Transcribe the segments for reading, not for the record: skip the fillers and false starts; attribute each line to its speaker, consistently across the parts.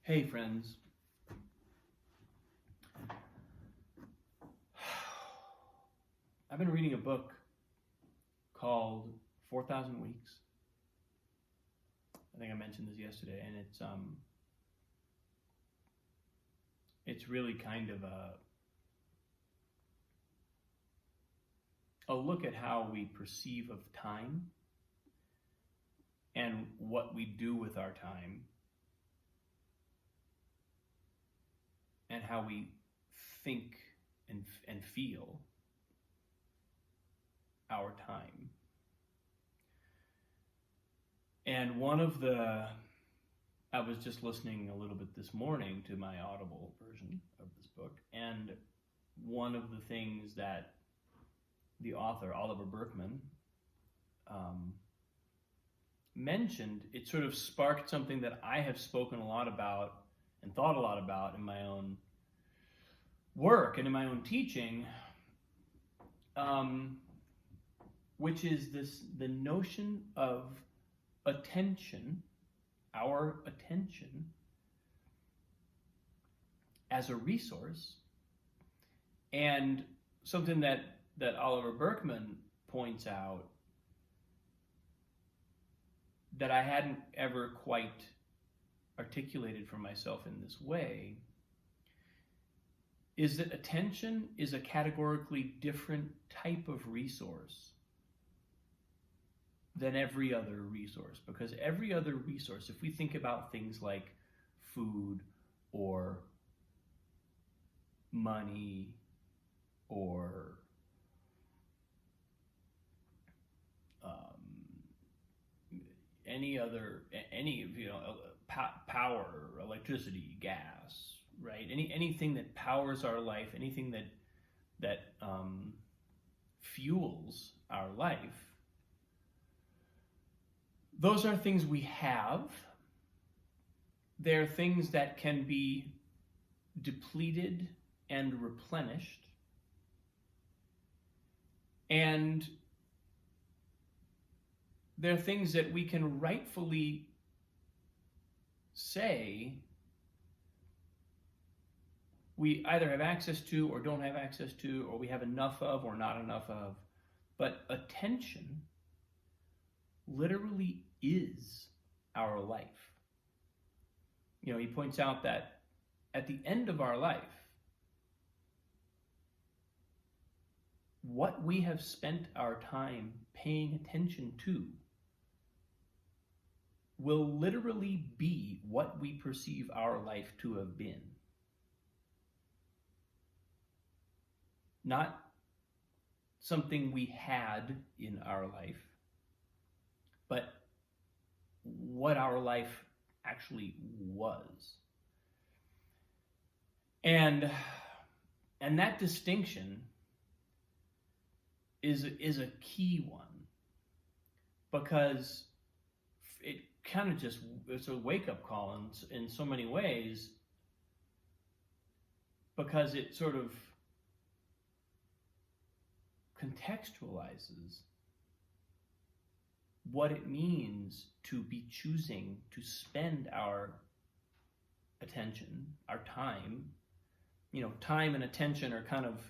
Speaker 1: Hey friends, I've been reading a book called 4,000 Weeks. I think I mentioned this yesterday, and it's really kind of a look at how we perceive of time and what we do with our time and how we think and feel our time. And I was just listening a little bit this morning to my Audible version of this book, and one of the things that the author, Oliver Burkeman, mentioned, it sort of sparked something that I have spoken a lot about and thought a lot about in my own work and in my own teaching, which is the notion of attention, our attention, as a resource, and something that Oliver Burkeman points out that I hadn't ever quite articulated for myself in this way, is that attention is a categorically different type of resource than every other resource. Because every other resource, if we think about things like food or money or power, electricity, gas, right? Anything that powers our life, anything that fuels our life, those are things we have. They're things that can be depleted and replenished. And they're things that we can rightfully say we either have access to or don't have access to, or we have enough of or not enough of. But attention literally is our life. You know, he points out that at the end of our life, what we have spent our time paying attention to will literally be what we perceive our life to have been. Not something we had in our life, but what our life actually was. And that distinction is a key one, because it kind of it's a wake-up call in so many ways, because it sort of contextualizes what it means to be choosing to spend our attention, our time. You know, time and attention are kind of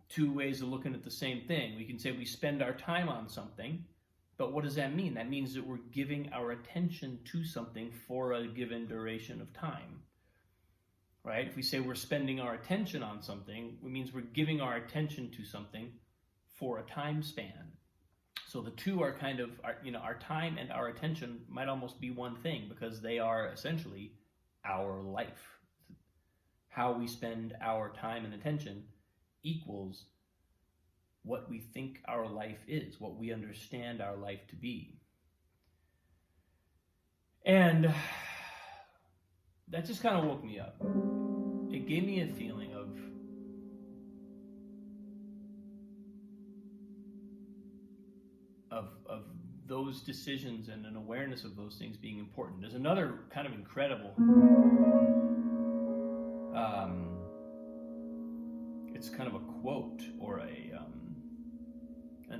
Speaker 1: two ways of looking at the same thing. We can say we spend our time on something, but what does that mean? That means that we're giving our attention to something for a given duration of time, right? If we say we're spending our attention on something, it means we're giving our attention to something for a time span. So the two are kind of, our time and our attention might almost be one thing, because they are essentially our life. How we spend our time and attention equals what we think our life is, what we understand our life to be. And that just kind of woke me up. It gave me a feeling of those decisions and an awareness of those things being important. There's another kind of incredible, it's kind of a quote or an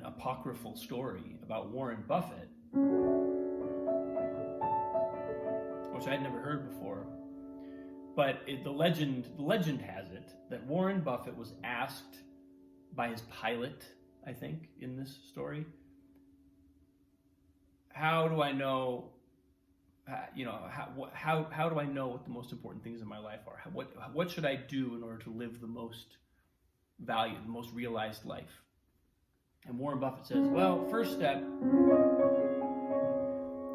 Speaker 1: apocryphal story about Warren Buffett, which I'd never heard before. But the legend has it that Warren Buffett was asked by his pilot, I think, in this story, how do I know, how do I know what the most important things in my life are? What should I do in order to live the most valued, the most realized life? And Warren Buffett says, well, first step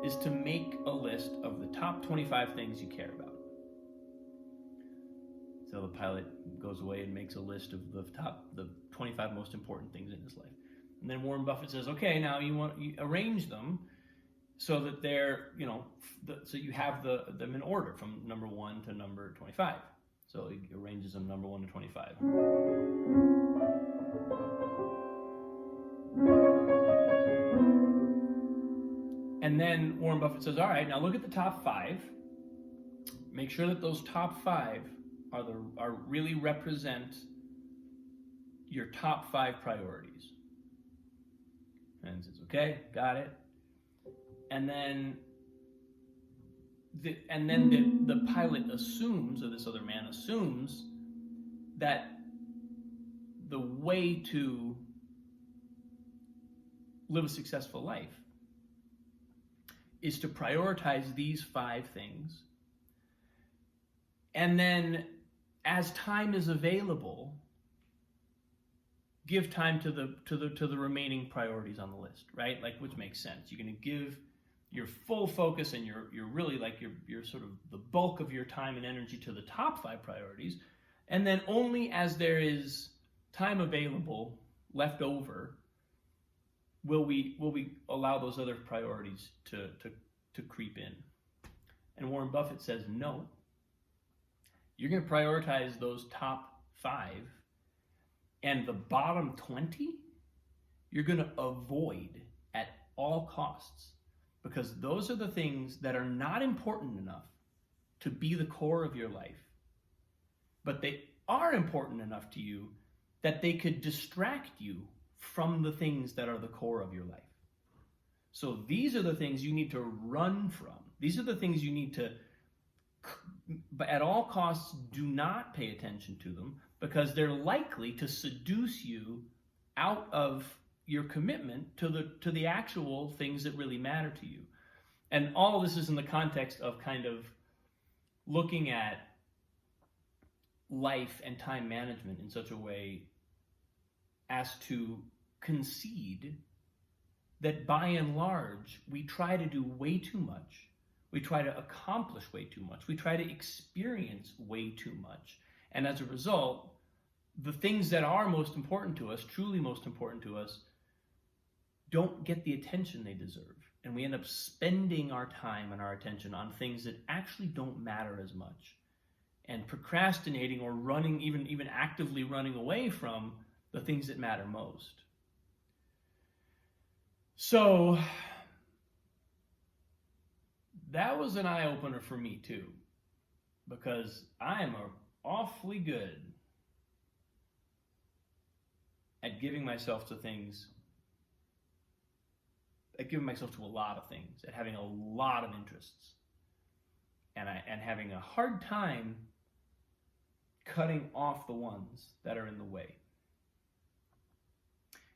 Speaker 1: is to make a list of the top 25 things you care about. So the pilot goes away and makes a list of the 25 most important things in his life. And then Warren Buffett says, okay, now you arrange them so that they're, so you have them in order from number 1 to number 25. So he arranges them number 1 to 25. And then Warren Buffett says, all right, now look at the top 5. Make sure that those top 5 are really represent your top 5 priorities. And he says, okay, got it. And then the pilot assumes, or this other man assumes, that the way to live a successful life is to prioritize these 5 things, and then as time is available, give time to the remaining priorities on the list, right? Like, which makes sense. You're going to give your full focus and you're really like your sort of the bulk of your time and energy to the top 5 priorities, and then only as there is time available left over will we allow those other priorities to creep in. And Warren Buffett says, no. You're going to prioritize those top 5, and the bottom 20 you're going to avoid at all costs, because those are the things that are not important enough to be the core of your life, but they are important enough to you that they could distract you from the things that are the core of your life. So these are the things you need to run from. These are the things you need to, but at all costs, do not pay attention to them, because they're likely to seduce you out of your commitment to the actual things that really matter to you. And all of this is in the context of kind of looking at life and time management in such a way as to concede that by and large, we try to do way too much. We try to accomplish way too much. We try to experience way too much. And as a result, the things that are most important to us, truly most important to us, don't get the attention they deserve. And we end up spending our time and our attention on things that actually don't matter as much, and procrastinating or running, even actively running away from the things that matter most. So that was an eye-opener for me too, because I am awfully good at giving myself to things, at giving myself to a lot of things, at having a lot of interests, and having a hard time cutting off the ones that are in the way.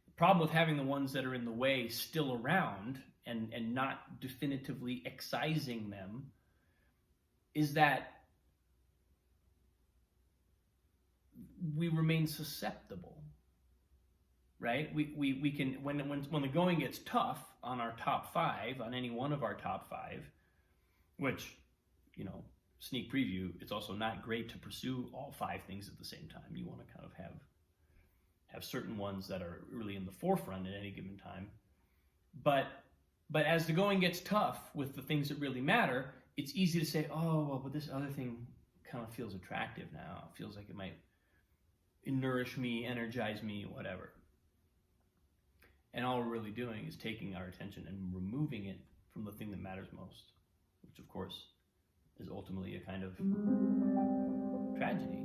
Speaker 1: The problem with having the ones that are in the way still around and not definitively excising them is that we remain susceptible, right? We can, when the going gets tough on our top 5, on any one of our top 5, which, sneak preview, it's also not great to pursue all 5 things at the same time. You want to kind of have certain ones that are really in the forefront at any given time. But as the going gets tough with the things that really matter, it's easy to say, oh, well, but this other thing kind of feels attractive now. It feels like it might nourish me, energize me, whatever. And all we're really doing is taking our attention and removing it from the thing that matters most, which of course is ultimately a kind of tragedy.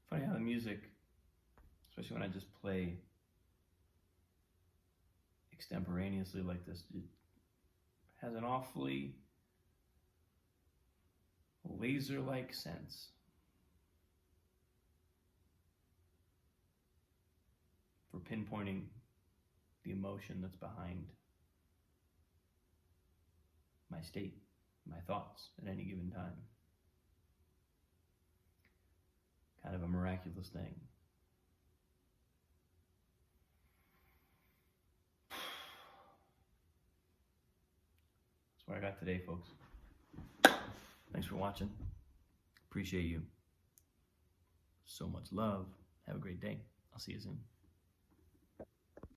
Speaker 1: Funny how the music, especially when I just play extemporaneously like this, it has an awfully laser-like sense for pinpointing the emotion that's behind my state, my thoughts at any given time. Kind of a miraculous thing. That's what I got today, folks. Thanks for watching. Appreciate you. So much love. Have a great day. I'll see you soon.